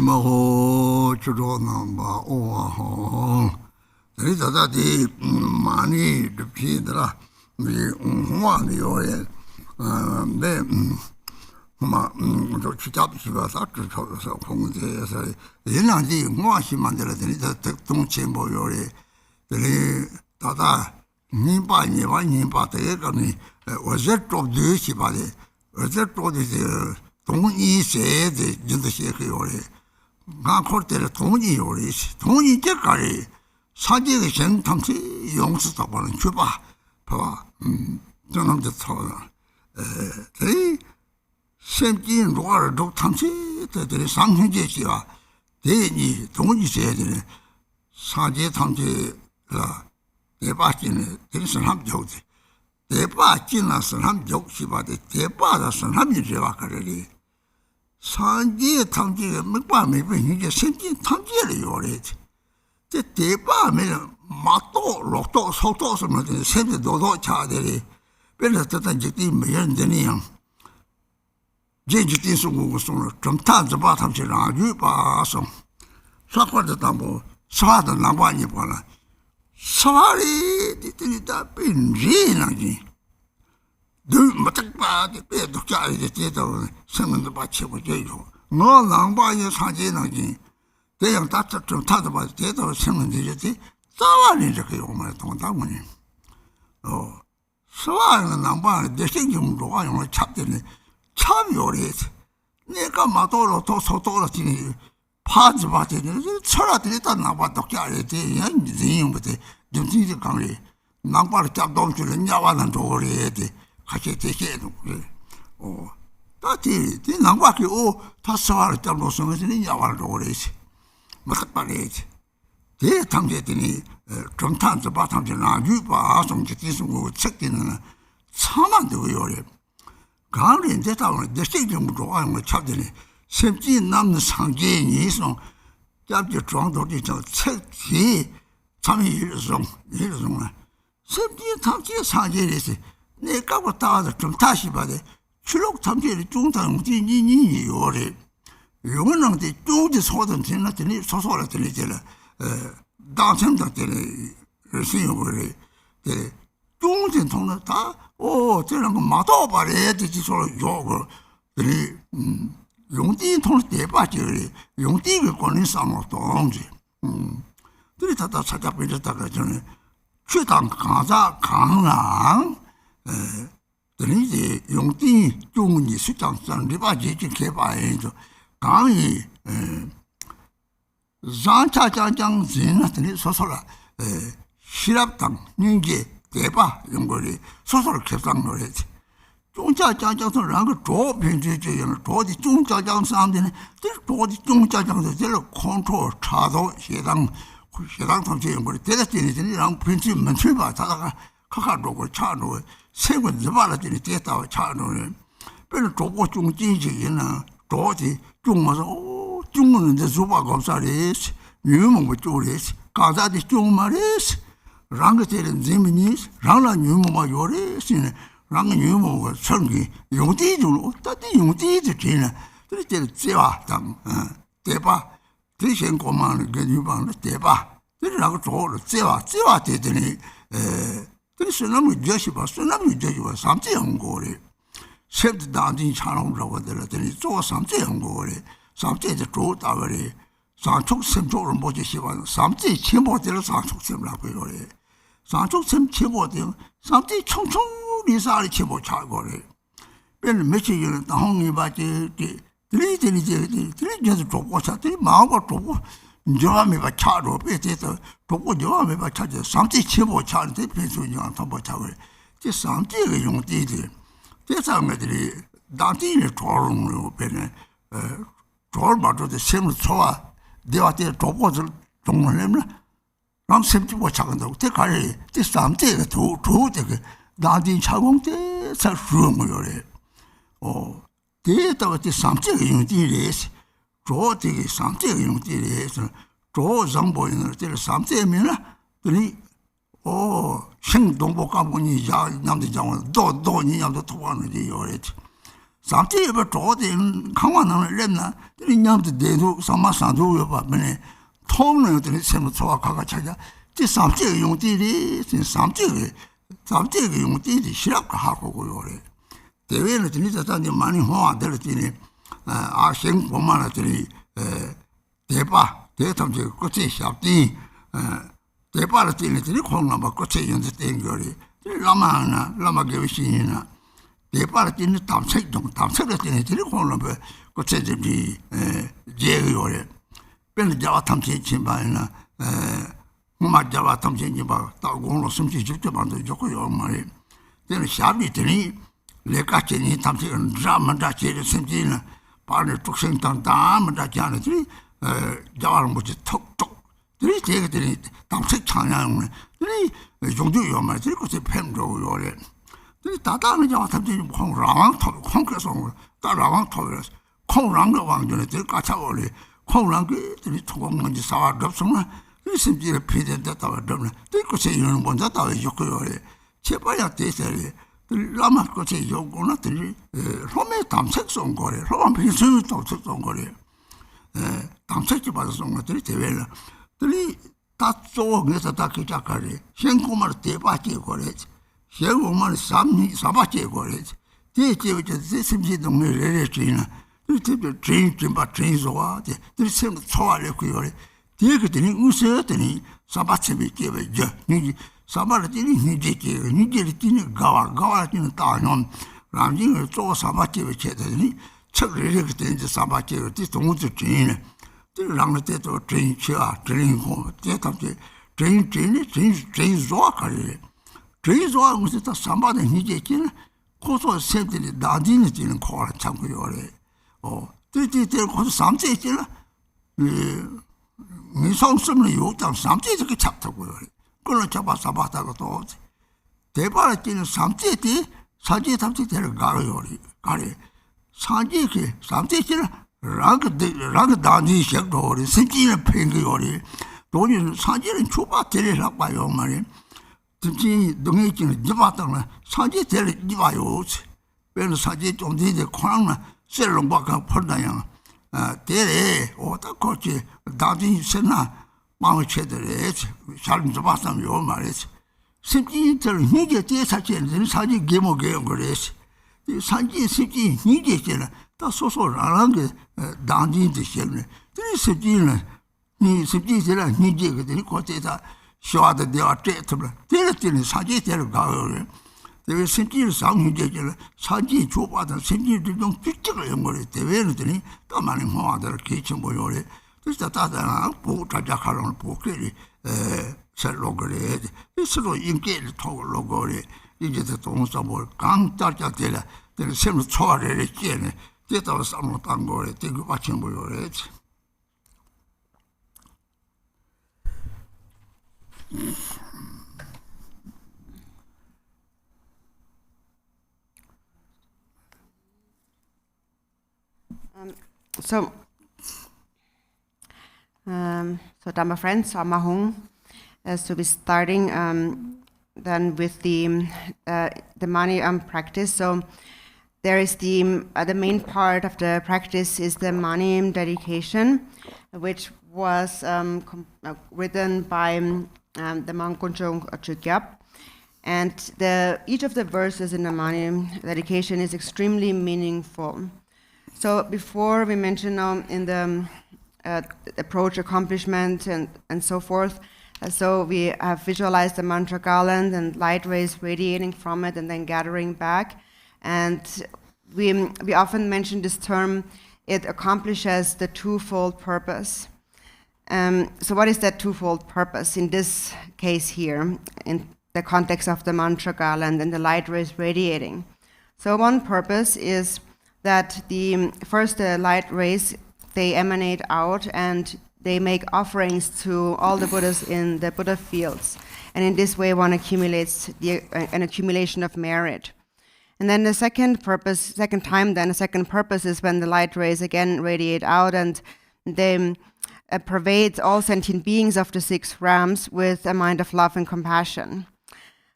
Maho Chudo Namba Oaho. There is a daddy money to Pidra, the one Yoy, then Chitapi was after Hong Day. The Nandi, Washi Mandela, the Tung Chamber Yori, the Tata, Nimpa, Nimpa, the Egani, was that of the Shibadi, was that of the Tung E said the Jindashiki Yori. Gankortel Tony Yoris, Tony Jacari, Sadi Shen Tamsi, Youngster and Chuba, Papa, don't of the Tower. They sent in water, Dog Tamsi, that there is something Jessia. They need Tony said, Sadi Tamsi, the Batin, there is a hump joke. The Batin as a hump joke, she bought it, the Badas and Hamid Sanji Tangi, Mipami, when you sent in Tangi, you're it. The Teba made a Mato, Roto, Sotos, and sent the Dodo Chaderi, better than Jeti, Mayan Denian. James was from times about him, you pass. Suffer the Tambo, Sada Navani. Sorry, did that be Gina? Do Matakba, the bed of Charlie, the theatre, singing the Bachi with Jago. No long by your Sanjinagi. They are that to talk about the theatre, singing the Jeti. So I need to go my tongue down. Oh, so I am a number, the singing to I only chopped in it. Chop your it. Nika Matoro to Sotolatini. Parts about it. Charlotte little number to carry it. The with the Jimmy County. Number chop down to the Yavan to worry it. Oh, that is the Nambaki. Oh, Tassar Tablos in Yavar. But parade. They come getting from time to bottom to now. You pass on the season will check in some under your Garden that our decision would go on with Chapter 17 numbers hanging is on. Jab your trunk to the check he. Some years on. 17 times hanging. 내 까고 따서 좀 다시 봐대. 출력 탐지의 중단 진인이 요래. 요는데 중지 소든 지나더니 소소라 들리잖아. 당첨도 때문에 신용을 그 중진 통로 다 저런 거 마도 바래 되지 소로 요거 그 용띠 통로 대바지 용띠가 권는 상호 동지. 들이 다 찾아보셨다가 전에 최당 강자 강랑 이제 용띠 중이 수장선 리바지지 개발해서 강이 잔차장장 진하더니 소소라 시랍당 인계 대바 연거리 소소를 캡상을 했지. 중자장장선랑 조편지지는 도디 중자장 사람들은 도디 중자장도 제로 컨트롤 차도 해당 통치 연거리 대대진이랑 프린시ፕ men출바 다가 카카로고 차노 세군 저발아들이 됐다고 차노는 별로 조고 중진지는 도디 중마서 중문인데 주바가 없사리스 유명한 쪽이스 가자디 중말이스 랑게테는 재미니스 랑라 유명한 요리스네 랑 유명한 성기 용띠 중 어떻게 용띠지 지나 그때 제와당 대바 대신 고만 그 유방의 대바 그러라고 저를 제와 되더니 그래서 너무 저시바 삼지 연구를 셉드 단진 차롱라고 들었더니 저 삼지 연구를 samje de zhuo da wei sanchuk sem zhuo rinpoche xiwan samje qinpo de sanchuk sem la gui yore sanchuk sem qinpo de samje chung chung li sa li qinpo cha gore ben me chi yin da hong ni ba de dili je zhuo bo cha dili ma bo zhuo bo njua me ba cha ro be de zhuo bo njua me ba cha de samje qinpo cha de bin su yang ta bo cha gore de samje ge yong di de de sa me de da di ni zhuo rong lu be ne zhuo ma zhuo de sem zuo 내가 때 도보를 동원하면 남 샘지고 작은다고 때 가리 때 삼대가 도 되게 나디 차공대 살수용을 대다가 때 삼대가 용디래서 저 되게 삼대가 용디래서 저 정보인을 때 삼대면 들이 생동보 가보니 야 남들 장원 도니 남도 도와는지 요래지 samtidig var tråden kammererne lemna det nyamte det du samma sandu ba men tårne det sem så kaga chaja det samtidig yung det samtidig yung det 시락 하고 고요래 대회는 진짜 단지 많이 호화될 때니 아생 보만들이 대탐지 끝에 샵디 대파를 때니 콩나 봐 끝에 연습 된 거리 라마 개වි시나 대파를 때는 담색을 때는 콩나 봐 끝에 지 제요래 변 자와 탐지 침바이나 뭐 자와 탐지 봐 따고로 숨지 직접 만들 좋고요 말이 되는 샵이 되니 레카체니 탐색은 자만다 제를 심지는 바늘 tuk생당 다만다 자네들이 자와를 뭐지 톡톡 들이 제게들이 탐색 창량을 들이 종주요 말들이 그때 팬도 요래 들이 다다는 자와 탐색이 콩랑 톡 콩께서 따라왕 톡이라서 콩랑의 왕전에 들 까차올리 콩랑이 들이 토공 먼저 사와 접속나 심지를 피된다다가 되면 들이 그때 이런 먼저 다 요거요래 제발야 대세리 라마 거체 요거나 들이 롬에 담색 쏜 거래 롬 비스는 담색 쏜 거래 담색이 받아 쏜 것들이 대회라 들이 다 쪼그래서 다 기작하래 생고말 대바지 거래 생고말 사바지 거래 대제부터 심지 동네 레레지나 들이 진바 진소와 들이 sem 초알에 그거래 대그들이 우세더니 사바체비 깨베죠 니 사바르티니 니제게 니제리티니 가와티니 따놈 라진을 조 사바체비 체더니 척리르 그때 사바체비 동우즈 진네 들랑한테도 진치아 진고 대답지 진조카리 진조아 무슨 다 삼바데 니제기는 고소 세들이 나디니 지는 코를 참고 요래 들들 고소 삼제기는 미성스는 요장 삼제기 잡다고 요래 그걸 잡아서 봤다고 또 대발에 뛰는 삼제기 사제 삼제 데려가요 가리 사제기 삼제기는 랑 다니 색도리 생기는 팽거리 돈이 사제는 초바 데려라 봐요 말이 진짜 동해지는 집았다는 사제 데려 입어요 왜는 사제 좀 되게 코랑나 셀롱 바가 펄다야 데레 오다 거기 다니 세나 마음을 채들에 잘 잡았으면 요 말이지 심지들 이게 대사체는 사지 개모개요 그래서 사지 심지 이게잖아 다 소소라는 게 단진도 싫네 그 심지는 이 심지들아 이게 그들이 거기다 쇼하다 되어 때트블 때는 사지 데려가요 그 심지를 상이제잖아 사지 줘봐도 심지들 좀 삐쩍을 연거리 대회는더니 또 많이 모아들 기치 모여래 그래서 다다나 보자자카는 보케리 셀로그레 스스로 인계를 토로그레 이제 동서 뭘 강따자들라 들 셈을 초월을 깨네 됐다고 삼로 딴 거래 되게 받침 보여래 So Dhamma friends, Amahong, so we're starting then with the Mani practice. So there is the main part of the practice is the Mani dedication, which was written by the monk Kunchung Chukyap. And each of the verses in the Mani dedication is extremely meaningful. So before we mentioned in the approach, accomplishment, and so forth, so we have visualized the mantra garland and light rays radiating from it and then gathering back. And we often mention this term, it accomplishes the twofold purpose. So what is that twofold purpose in this case here, in the context of the mantra garland and the light rays radiating? So one purpose is that the light rays, they emanate out and they make offerings to all the Buddhas in the Buddha fields. And in this way, one accumulates an accumulation of merit. And then the second purpose is when the light rays again radiate out and they pervade all sentient beings of the 6 realms with a mind of love and compassion.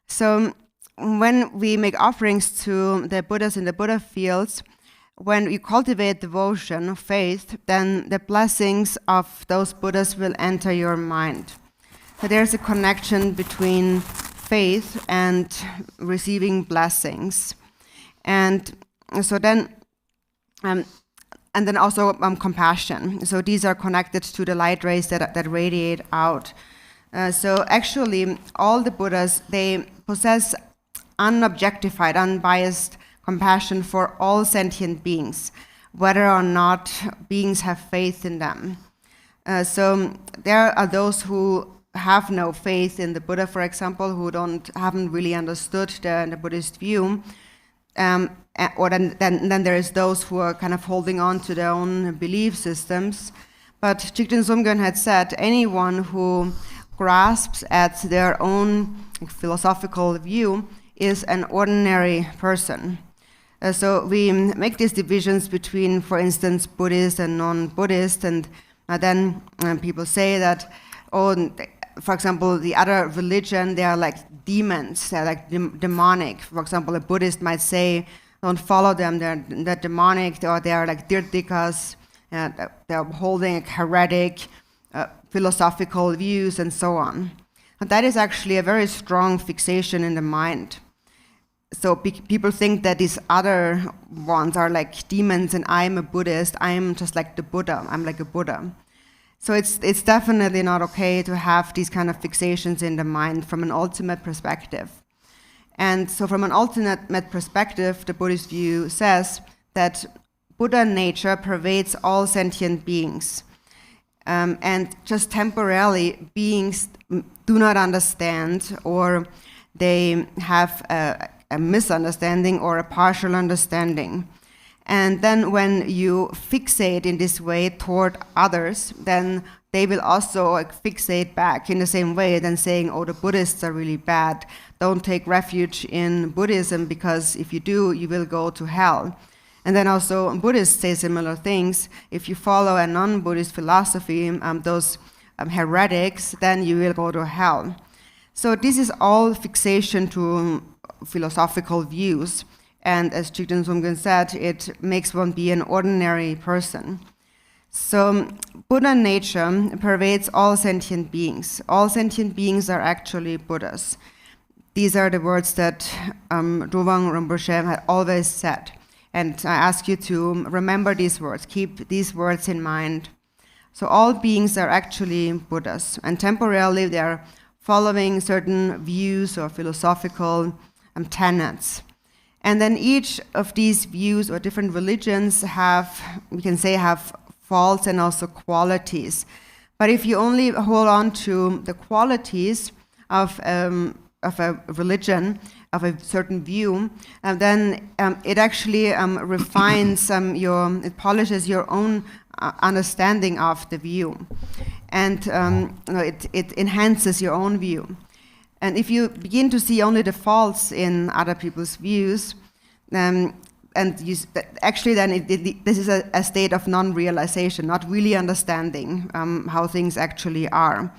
So when we make offerings to the Buddhas in the Buddha fields, when we cultivate devotion, faith, then the blessings of those Buddhas will enter your mind. So there's a connection between faith and receiving blessings. And so then, and then also compassion. So these are connected to the light rays that radiate out. So actually, all the Buddhas, they possess unobjectified, unbiased compassion for all sentient beings, whether or not beings have faith in them. So there are those who have no faith in the Buddha, for example, who haven't really understood the Buddhist view. Or then there is those who are kind of holding on to their own belief systems. But Jigten Sumgön had said, anyone who grasps at their own philosophical view is an ordinary person. So we make these divisions between, for instance, Buddhist and non-Buddhist, and then people say that, for example, the other religion, they are like demons, they're like demonic. For example, a Buddhist might say, don't follow them, they're demonic, or they are like dirtikas, they're holding heretic philosophical views and so on. And that is actually a very strong fixation in the mind. So people think that these other ones are like demons and I'm a Buddhist, I'm just like the Buddha, I'm like a Buddha. So it's definitely not okay to have these kind of fixations in the mind from an ultimate perspective. And so from an ultimate perspective, the Buddhist view says that Buddha nature pervades all sentient beings. And just temporarily, beings do not understand, or they have a misunderstanding or a partial understanding. And then when you fixate in this way toward others, then they will also fixate back in the same way, then saying, oh, the Buddhists are really bad. Don't take refuge in Buddhism, because if you do, you will go to hell. And then also Buddhists say similar things. If you follow a non-Buddhist philosophy, those heretics, then you will go to hell. So this is all fixation to philosophical views. And as Jigten Sumgön said, it makes one be an ordinary person. So Buddha nature pervades all sentient beings. All sentient beings are actually Buddhas. These are the words that Rovang Rinpoche had always said. And I ask you to remember these words, keep these words in mind. So all beings are actually Buddhas, and temporarily they are following certain views or philosophical tenets. And then each of these views or different religions have faults and also qualities. But if you only hold on to the qualities of a religion, of a certain view, then it actually refines it polishes your own understanding of the view, and it enhances your own view. And if you begin to see only the faults in other people's views, this is a state of non-realization, not really understanding how things actually are.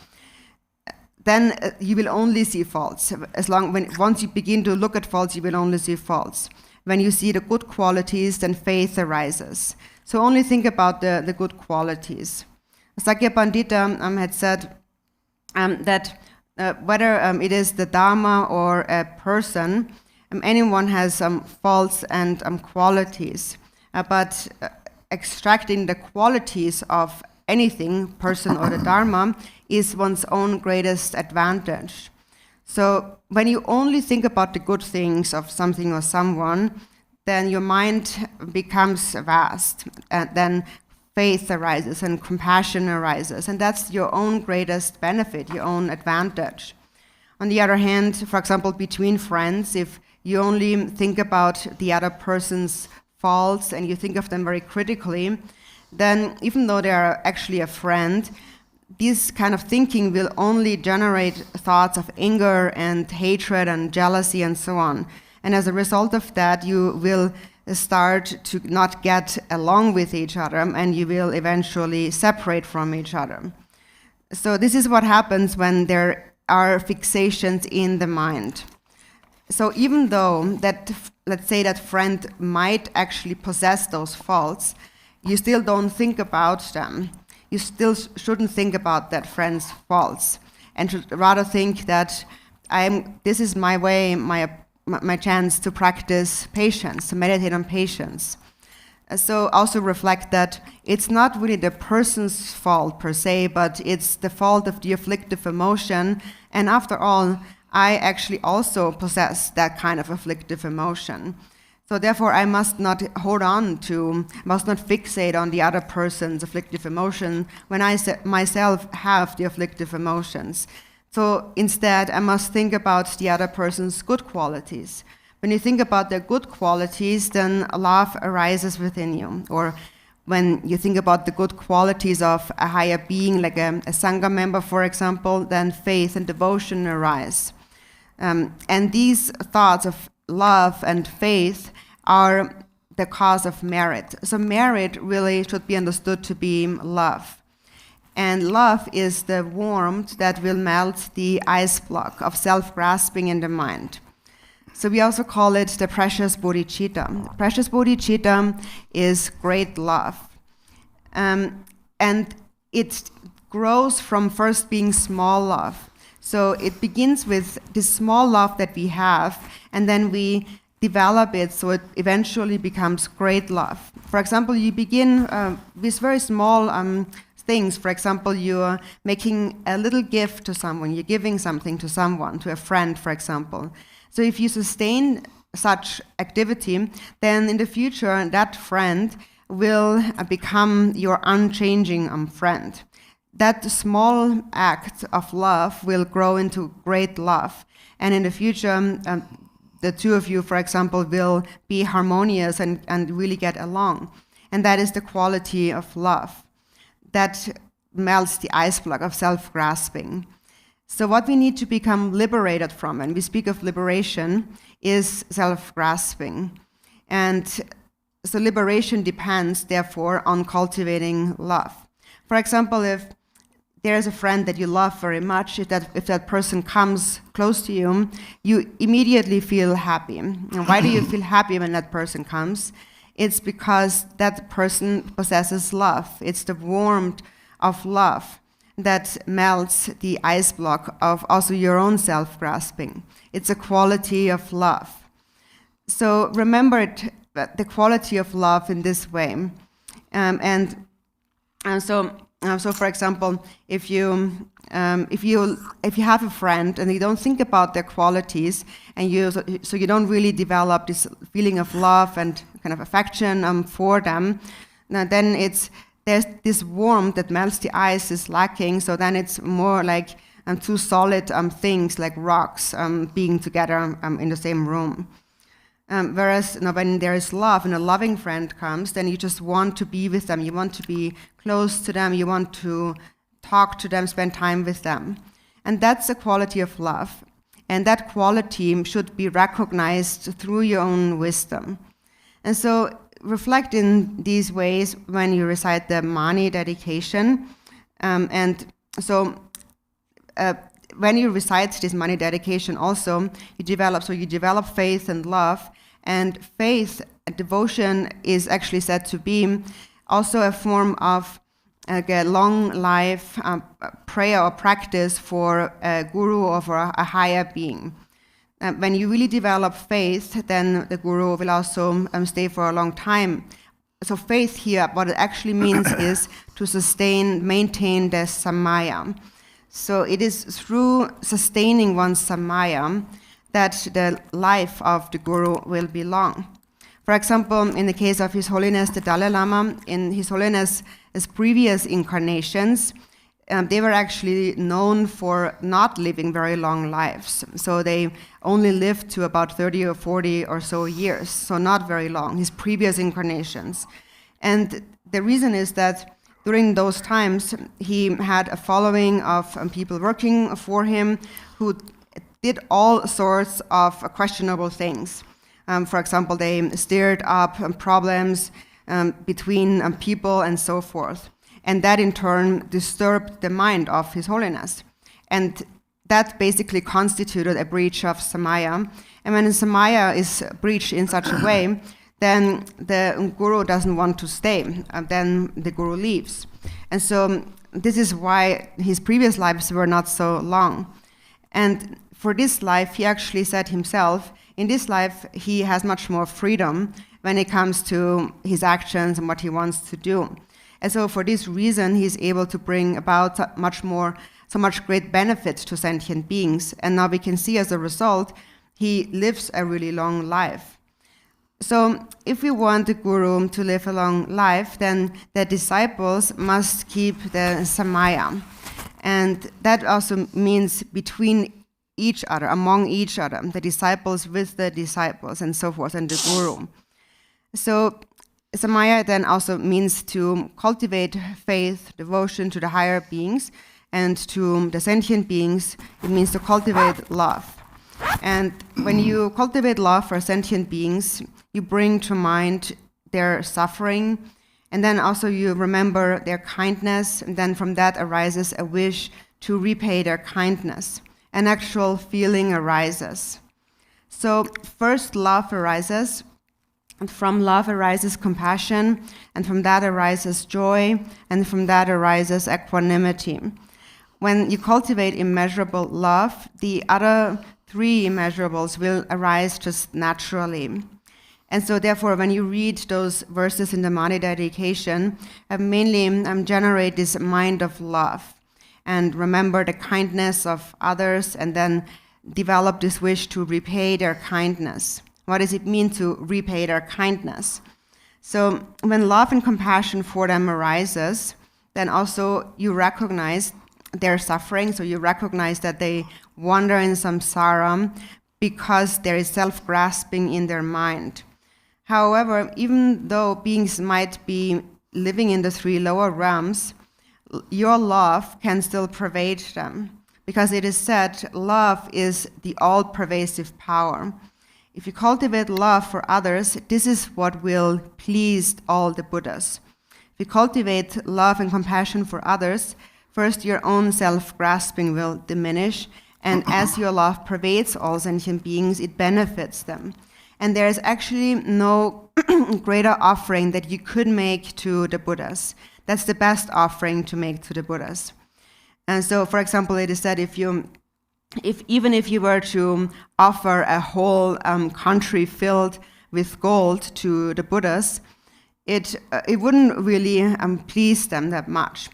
Then you will only see faults. Once you begin to look at faults, you will only see faults. When you see the good qualities, then faith arises. So only think about the good qualities. Sakya Pandita had said that whether it is the Dharma or a person, anyone has faults and qualities. But extracting the qualities of anything, person or the Dharma, is one's own greatest advantage. So when you only think about the good things of something or someone, then your mind becomes vast, and then faith arises and compassion arises, and that's your own greatest benefit, your own advantage. On the other hand, for example, between friends, if you only think about the other person's faults and you think of them very critically, then even though they are actually a friend, this kind of thinking will only generate thoughts of anger and hatred and jealousy and so on. And as a result of that, you will start to not get along with each other, and you will eventually separate from each other. So this is what happens when there are fixations in the mind. So even though that, let's say that friend might actually possess those faults, you still don't think about them. You still shouldn't think about that friend's faults, and should rather think that this is my way, my chance to practice patience, to meditate on patience. So also reflect that it's not really the person's fault per se, but it's the fault of the afflictive emotion. And after all, I actually also possess that kind of afflictive emotion. So therefore, I must not must not fixate on the other person's afflictive emotion when I myself have the afflictive emotions. So instead, I must think about the other person's good qualities. When you think about their good qualities, then love arises within you. Or when you think about the good qualities of a higher being, like a Sangha member, for example, then faith and devotion arise. And these thoughts of love and faith are the cause of merit. So merit really should be understood to be love. And love is the warmth that will melt the ice block of self-grasping in the mind. So we also call it the precious bodhicitta. Precious bodhicitta is great love. And it grows from first being small love. So it begins with this small love that we have, and then we develop it so it eventually becomes great love. For example, you begin with very small things. For example, you're making a little gift to someone, you're giving something to someone, to a friend, for example. So if you sustain such activity, then in the future, that friend will become your unchanging friend. That small act of love will grow into great love. And in the future, the two of you, for example, will be harmonious and really get along. And that is the quality of love that melts the ice block of self-grasping. So what we need to become liberated from, and we speak of liberation, is self-grasping. And so liberation depends, therefore, on cultivating love. For example, if there's a friend that you love very much, if that person comes close to you, you immediately feel happy. And why do you feel happy when that person comes? It's because that person possesses love. It's the warmth of love that melts the ice block of also your own self-grasping. It's a quality of love. So remember the quality of love in this way. So for example, if you have a friend and you don't think about their qualities, and you don't really develop this feeling of love and kind of affection for them, then there's this warmth that melts the ice is lacking. So then it's more like two solid things like rocks being together in the same room. Whereas when there is love and a loving friend comes, then you just want to be with them. You want to be close to them. You want to talk to them, spend time with them. And that's the quality of love. And that quality should be recognized through your own wisdom. And so reflect in these ways when you recite the Mani dedication. When you recite this Mani dedication also, you develop faith and love. And faith, devotion, is actually said to be also a form of a long life prayer or practice for a guru or for a higher being. When you really develop faith, then the guru will also stay for a long time. so faith here, what it actually means is to maintain the samaya. So it is through sustaining one's samaya that the life of the guru will be long. For example, in the case of His Holiness the Dalai Lama, in His Holiness's previous incarnations, they were actually known for not living very long lives. So they only lived to about 30 or 40 or so years, so not very long, his previous incarnations. And the reason is that during those times, he had a following of people working for him who did all sorts of questionable things. For example, they stirred up problems between people and so forth. And that in turn disturbed the mind of His Holiness. And that basically constituted a breach of samaya. And when samaya is breached in such a way, then the guru doesn't want to stay. Then the guru leaves. And so this is why his previous lives were not so long. And for this life, he actually said himself, in this life, he has much more freedom when it comes to his actions and what he wants to do. And so for this reason, he's able to bring about so much great benefit to sentient beings. And now we can see as a result, he lives a really long life. So if we want the guru to live a long life, then the disciples must keep the samaya. And that also means between each other, among each other, the disciples with the disciples and so forth, and the guru. So samaya then also means to cultivate faith, devotion to the higher beings, and to the sentient beings, it means to cultivate love. And when you cultivate love for sentient beings, you bring to mind their suffering, and then also you remember their kindness, and then from that arises a wish to repay their kindness. An actual feeling arises. So first love arises, and from love arises compassion, and from that arises joy, and from that arises equanimity. When you cultivate immeasurable love, the other three immeasurables will arise just naturally. And so therefore, when you read those verses in the Mani dedication, mainly generate this mind of love, and remember the kindness of others, and then develop this wish to repay their kindness. What does it mean to repay their kindness? So when love and compassion for them arises, then also you recognize their suffering, so you recognize that they wander in samsara because there is self-grasping in their mind. However, even though beings might be living in the three lower realms, your love can still pervade them, because it is said love is the all-pervasive power. If you cultivate love for others, this is what will please all the Buddhas. If you cultivate love and compassion for others, first your own self-grasping will diminish, and as your love pervades all sentient beings, it benefits them. And there is actually no greater offering that you could make to the Buddhas. That's the best offering to make to the Buddhas. And so, for example, it is said even if you were to offer a whole country filled with gold to the Buddhas, it wouldn't really please them that much.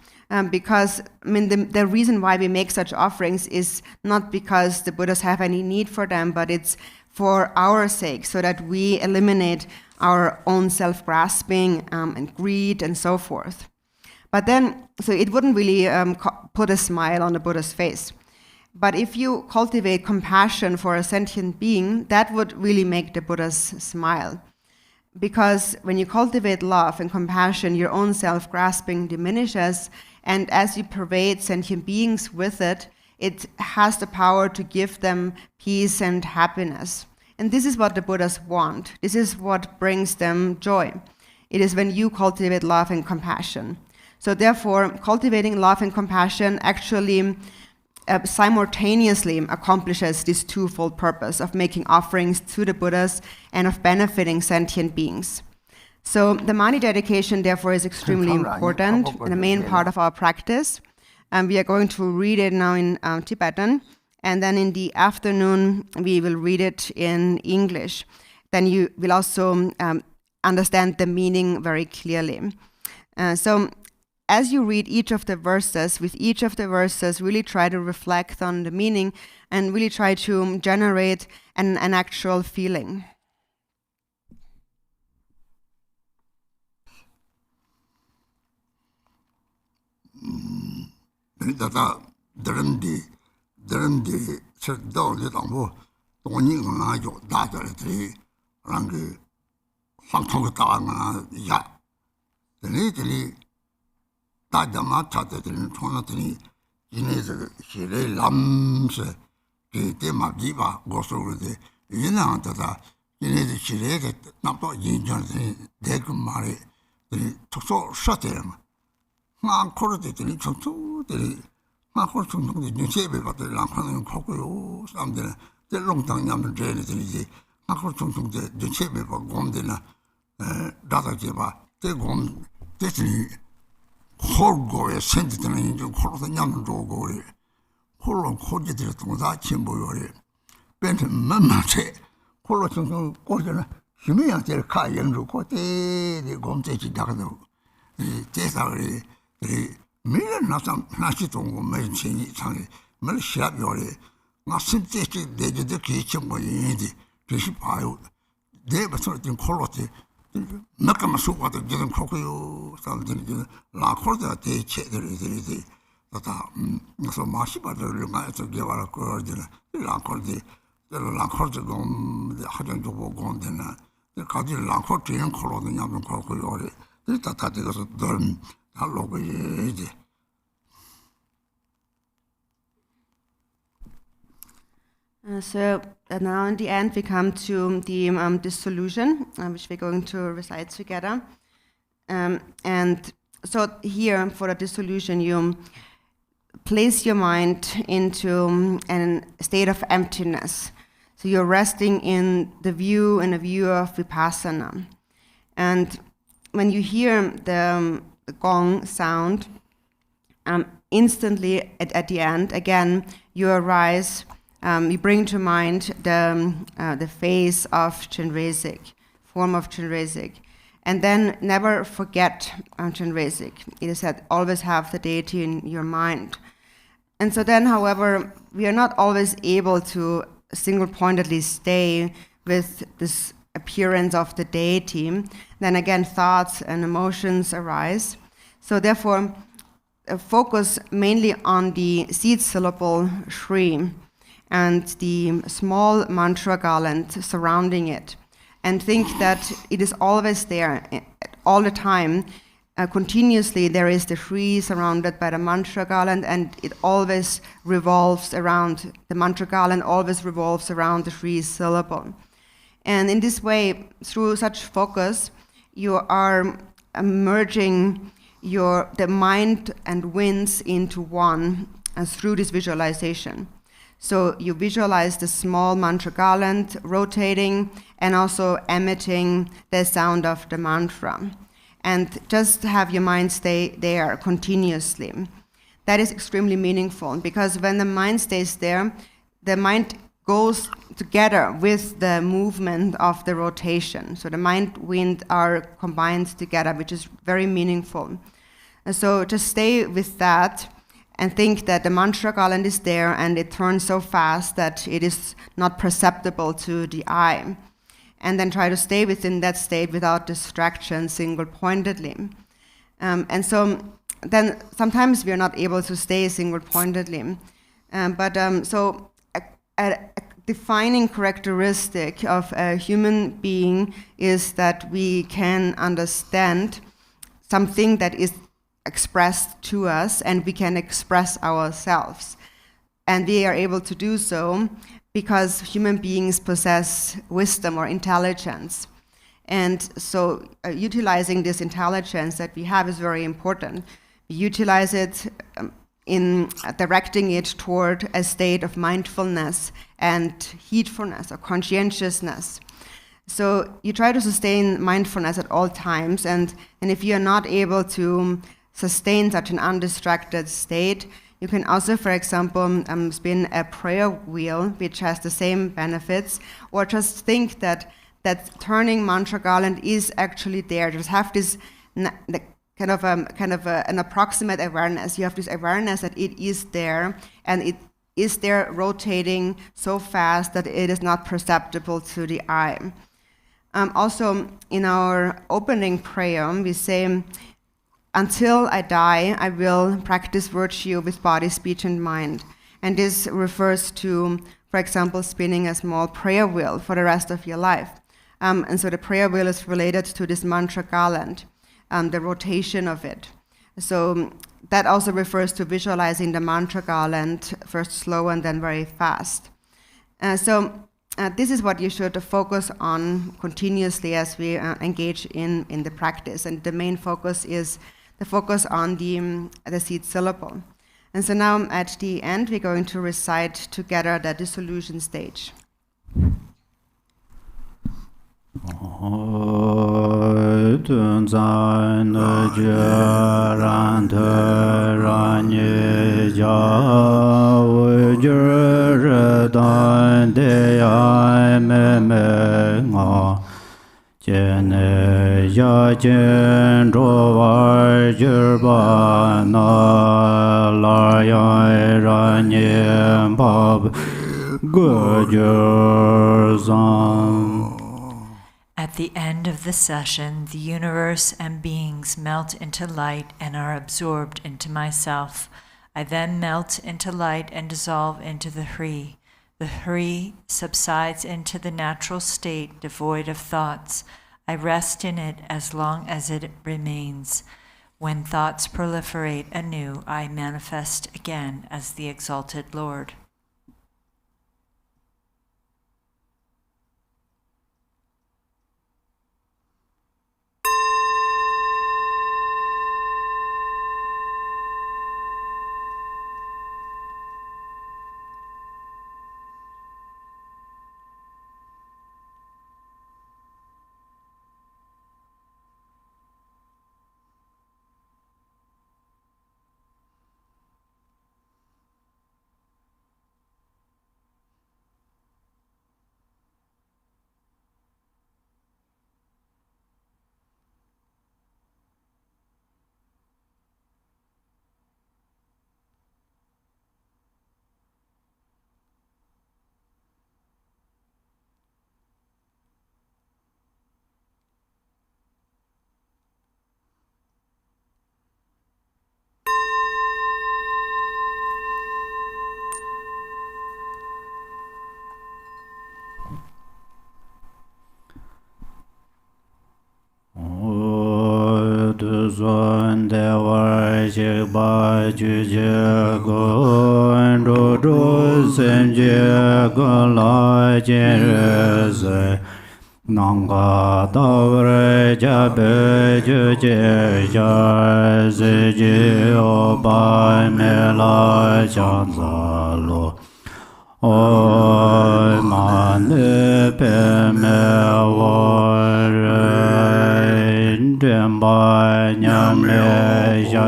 Because the reason why we make such offerings is not because the Buddhas have any need for them, but it's for our sake, so that we eliminate our own self-grasping and greed and so forth. But then, so it wouldn't really put a smile on the Buddha's face. But if you cultivate compassion for a sentient being, that would really make the Buddhas smile. Because when you cultivate love and compassion, your own self-grasping diminishes, and as you pervade sentient beings with it, it has the power to give them peace and happiness. And this is what the Buddhas want. This is what brings them joy. It is when you cultivate love and compassion. So therefore, cultivating love and compassion actually simultaneously accomplishes this twofold purpose of making offerings to the Buddhas and of benefiting sentient beings. So the Mani dedication, therefore, is extremely important and a main part of our practice. And we are going to read it now in Tibetan, and then in the afternoon we will read it in English. Then you will also understand the meaning very clearly. So as you read each of the verses, with each of the verses, really try to reflect on the meaning and really try to generate an actual feeling. So now in the end we come to the dissolution, which we're going to recite together. And so here for the dissolution, you place your mind into a state of emptiness. So you're resting in the view of Vipassana. And when you hear the gong sound, instantly at the end, again, you arise, you bring to mind the face of Chenrezig, form of Chenrezig. And then never forget Chenrezig. It is said, always have the deity in your mind. And so then, however, we are not always able to single-pointedly stay with this appearance of the deity. Then again, thoughts and emotions arise. So therefore, focus mainly on the seed syllable Shri and the small mantra garland surrounding it. And think that it is always there, all the time. Continuously, there is the Shri surrounded by the mantra garland, and it always revolves around, the mantra garland always revolves around the Shri syllable. And in this way, through such focus, you are merging the mind and winds into one through this visualization. So you visualize the small mantra garland rotating and also emitting the sound of the mantra. And just have your mind stay there continuously. That is extremely meaningful, because when the mind stays there, the mind goes together with the movement of the rotation. So the mind wind are combined together, which is very meaningful. And so just stay with that and think that the mantra garland is there and it turns so fast that it is not perceptible to the eye. And then try to stay within that state without distraction single-pointedly. And so then sometimes we are not able to stay single-pointedly. So a defining characteristic of a human being is that we can understand something that is expressed to us, and we can express ourselves. And we are able to do so because human beings possess wisdom or intelligence. And so utilizing this intelligence that we have is very important. We utilize it in directing it toward a state of mindfulness and heedfulness or conscientiousness. So you try to sustain mindfulness at all times, and if you are not able to sustain such an undistracted state, you can also, for example, spin a prayer wheel, which has the same benefits, or just think that that turning mantra garland is actually there. Just have this kind of an approximate awareness. You have this awareness that it is there, and it is there rotating so fast that it is not perceptible to the eye. Also, in our opening prayer, we say, until I die, I will practice virtue with body, speech, and mind. And this refers to, for example, spinning a small prayer wheel for the rest of your life. And so the prayer wheel is related to this mantra garland, the rotation of it. So that also refers to visualizing the mantra garland, first slow and then very fast. This is what you should focus on continuously as we engage in the practice. And the main focus is the focus on the seed syllable. And so now at the end, we're going to recite together the dissolution stage. Ya chen ro war jir ba na la ya ra nye ba gu jir zang. At the end of the session, the universe and beings melt into light and are absorbed into myself. I then melt into light and dissolve into the Hri. The Hri subsides into the natural state devoid of thoughts. I rest in it as long as it remains. When thoughts proliferate anew, I manifest again as the exalted Lord. Zon de war je ba ju je go ro ro sen je go la je re nang ga da re ja be ju je ja ze je o ba me la chan za lo o ma ne pe me wa re den ba nyam me ja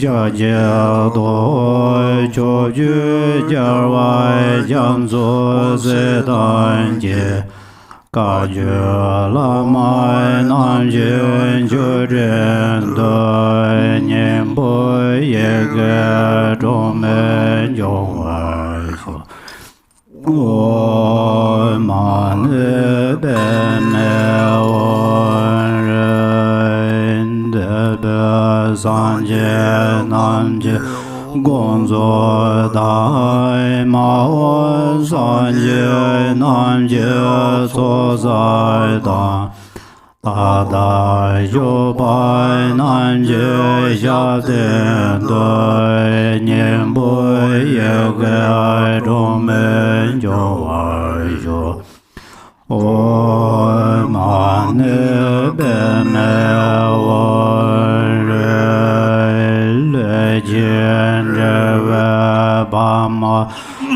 ja je do cho ju ja wa jiang zo ze dan je ga ju la ma nan je ju ren de nian bo ye ge zhong men jiu wa shu wo ma ne be me wo ren de be san je nan je gong zo dai ma wo san je nan je so zai da da da yo bai nan je xia den de nian bo ye ge zhong men jiu wa shu o ma ne be me wo re le jian zhe we ba ma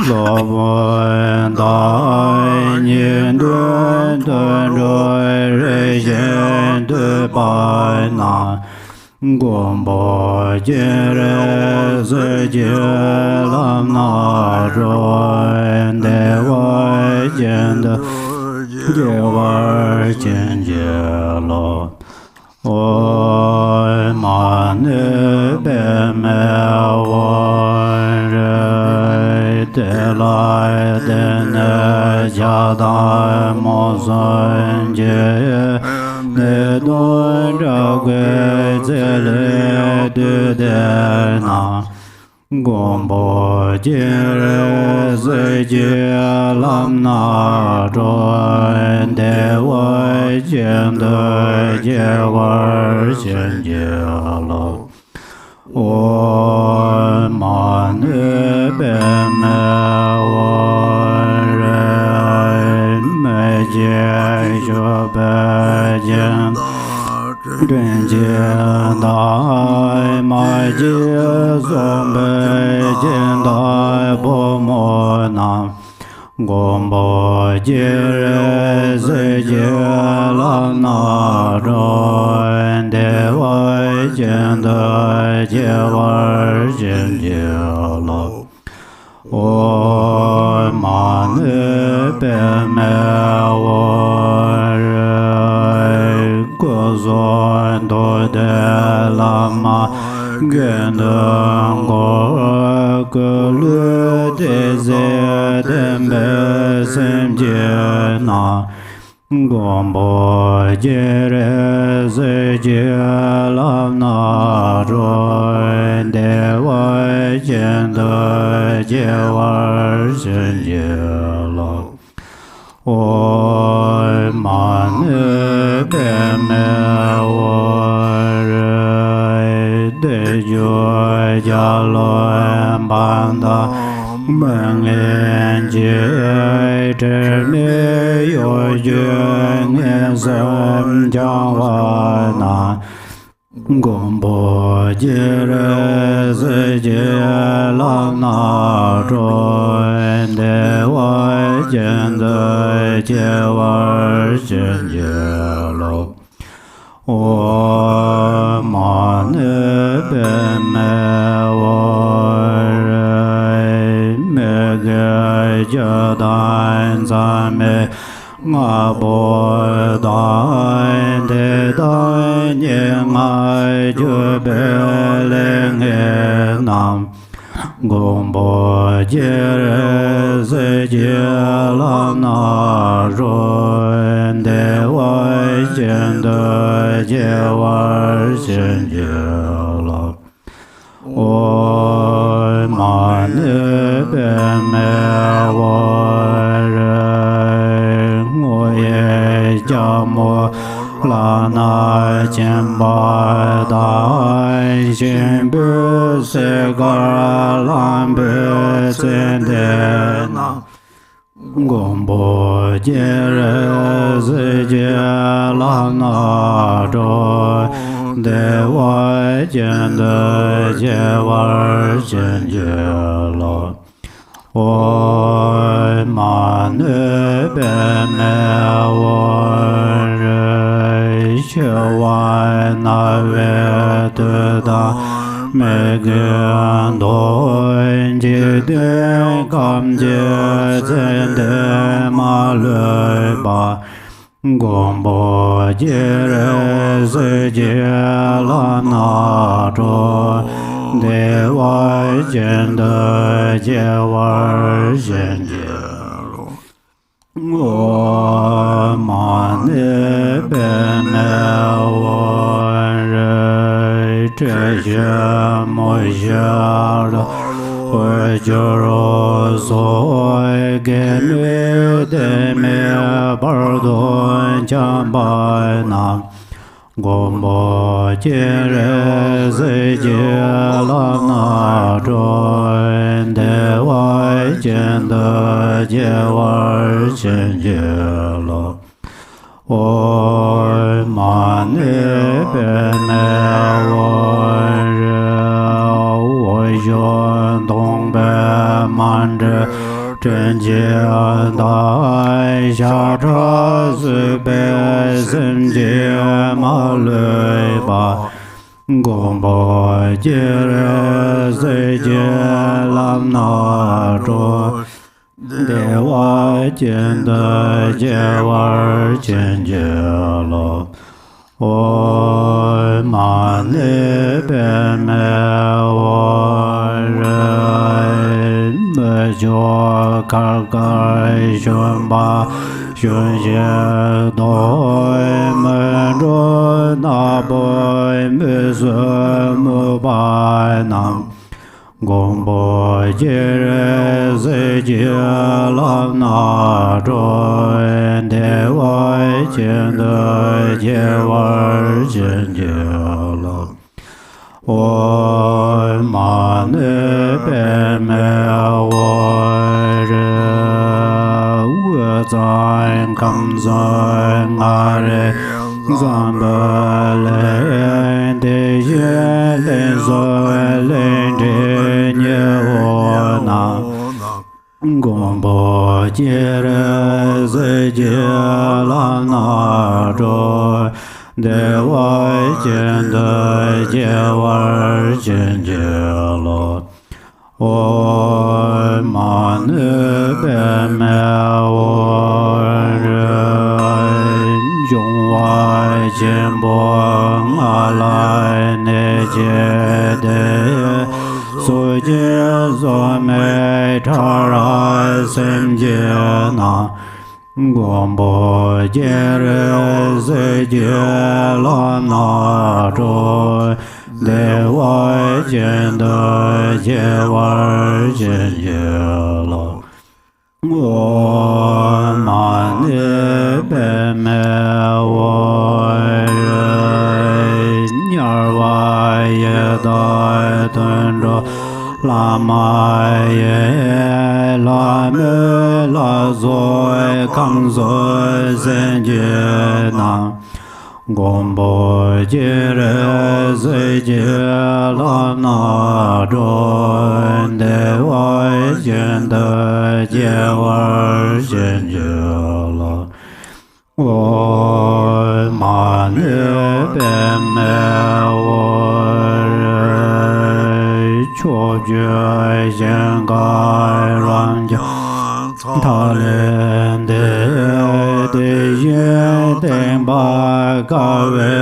lo wo dai nian dun dun zhe re xian de bai na gong bo jian re zi jie lam na zhuan de wai jian de war chen je lo oi ma ne be me wa re de la de ne ja da mo san je ne do ra gue ze le de de na Gombo jir se jir lam na zhuan de wai jian de jie war xian jie lo o ma ne be me wa re me jie zhe be jian Dren jie dai ma jie zong bei jian dai bo mo nam gong bo jie re se jie la na zhuan de wai jian de jie war jian jie lo o ma ne be me wa re gu zon do de la ma gen de go ge lu de ze de be sem jie na gong bo jie re se jie la na zhuan de wai jian de jie war xian jie lo oi ma ne be me wa re de jo ja lo ban da men len jie zhe me yo jue ne sam jiang wa na gong bo jie re se jie la na zhuan de wai jian de jie war xian jie lo o ma ne be me wa re me ge jia dan zan me nga bo dan de dan ye nga ju be le nge nam gong bo jie re se jie la na zhuan de wai jian de jie war xian jie lo oi ma ne be me wa re ngo ye jia mo la na jian ba da xin bu se ga lan bu zhen de na gong bo jie re se jie la na zhuan de wai jian de jie war xian jie lo oi ma ne be me wa re xie wai na ve de da me ge do ji de gam jie zhen de ma le ba gong bo jie re se jie la na zhuan de wai jian de jie war xian jie lo o ma ne be me wa re zhe xie mo xia de hui jiu ru sui ge nui de me bar dun jiang bai na gong bo jie re se jie la na zhuan de wai jian de jie war xian jie lo oi ma ne be me wa re wo yuan dong be man zhe zhen jie dai xia zhe si bei sen jie ma le ba gong bo jie re se jie lam na zhuan Dewa Jenda Jewar Chenjelo O Mani Beme Ware Mejo Karkai Shunba Shunje Doi Mendo Naboi Misu Mubai Nam Gombo Jere Zejela Na Joy Dewa Jenda Jewar Jenjela O Mane Beme Ware Zain Kam Zain Are Zambale De Jele Zoele De Nyona Gombo Jere Zejela Na Joy Dewa Jenda Jewar Jenjelo O Mane Beme Ware Jongwa Jembo Alai Ne Jede Suje Zome Tara Semje Na Gombo Jere Zejela Na Joy Dewa Jenda Jewar Jenjelo O Mani Beme Ware Nyarwa Yedai Tundro Lama Ye Lame La Zoi Kam Zoi Zenje Na Gombo Jere Zejela Na Joy Dewa Jenda Jewar Jenjela O Mani Beme Ware Choje Jengai Ranja Talen De Ye Denba Gawe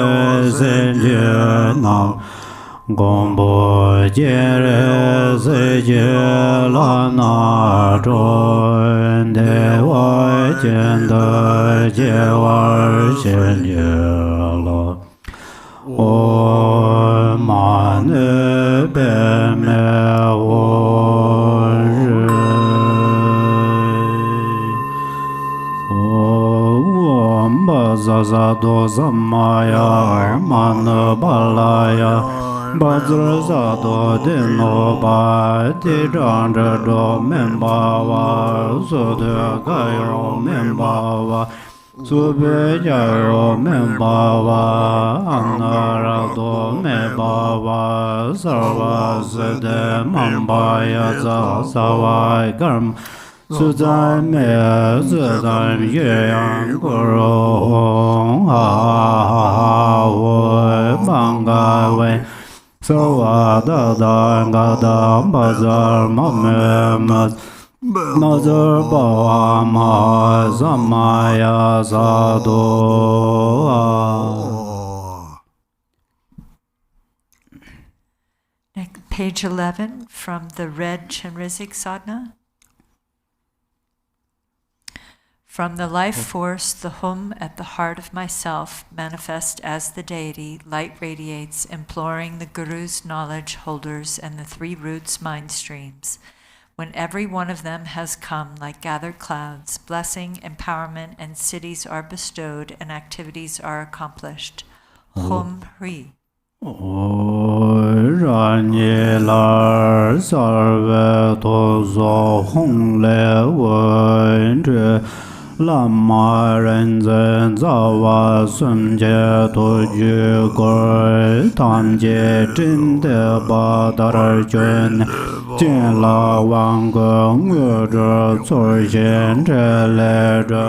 Zenje Na Gombo Jere Zejela Na Joy Dewa Jenda Jewar Jenjela O Mani Beme Ware O Zaza Do Zamaya Man Balaya Bazar Zado Dino Ba Tijandra Do Membawa Sode Gayo Membawa Sube Jayo Membawa Anarado Membawa Sarva Sede Mambaya Zasawai Garm Suzai Me Zidam Yang Guru Hong Ha Wei Banga Wei Sarva Da Gada Bazar Mamemas Mazar Bawa Ma Zamaya Sado Page 11 from the Red Chenrezig Sadhana. From the life force, the hum at the heart of myself, manifest as the deity, light radiates, imploring the Guru's knowledge holders and the three roots mind streams. When every one of them has come like gathered clouds, blessing, empowerment, and cities are bestowed and activities are accomplished. Hum Hri. Ranyelar sarve tozo hongle wenje Lama renzen zawa sumje toju gor tamje jinde badar jön Jinla wangge ngöre zorjen zele zhe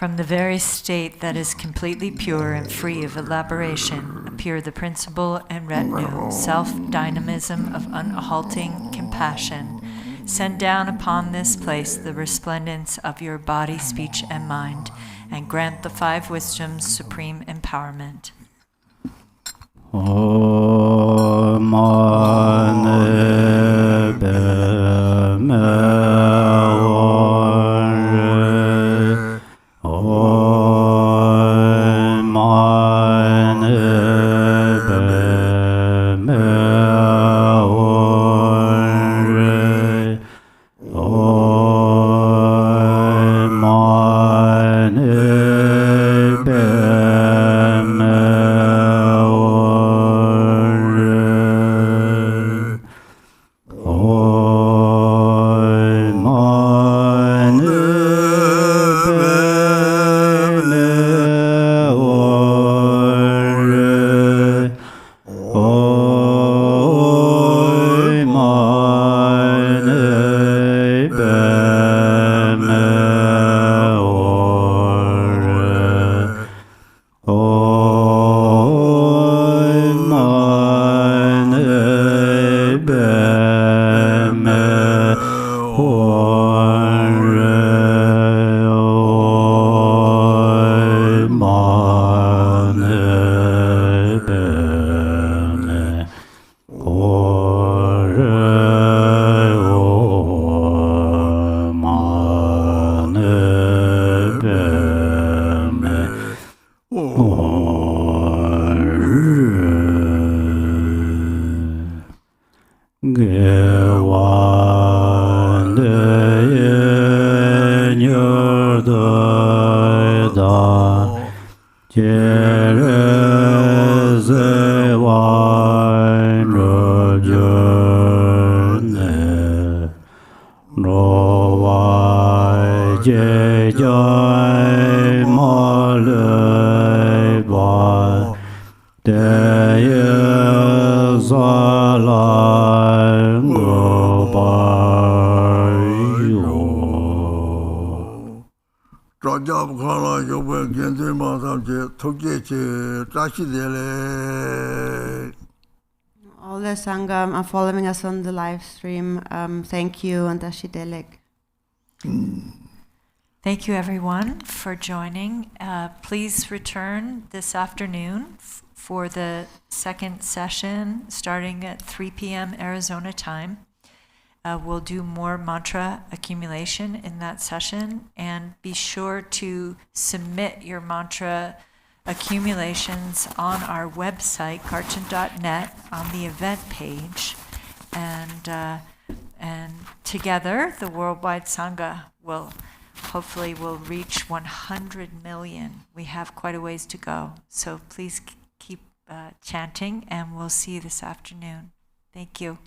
From the very state that is completely pure and free of elaboration appear the principle and retinue, self-dynamism of unhalting compassion. Send down upon this place the resplendence of your body, speech, and mind, and grant the five wisdoms supreme empowerment. joy mo le ba de ye za la go ba yo. Rajab Khala Yoba Gendri Masamche, Togeche, Tashidele. All the Sangha are following us on the live stream. Thank you, and Dashidelek. Thank you, everyone, for joining. Please return this afternoon for the second session starting at 3 p.m. Arizona time. We'll do more mantra accumulation in that session, and be sure to submit your mantra accumulations on our website, garchen.net, on the event page, and together the Worldwide Sangha will hopefully reach 100 million. We have quite a ways to go, so please keep chanting, and we'll see you this afternoon. Thank you.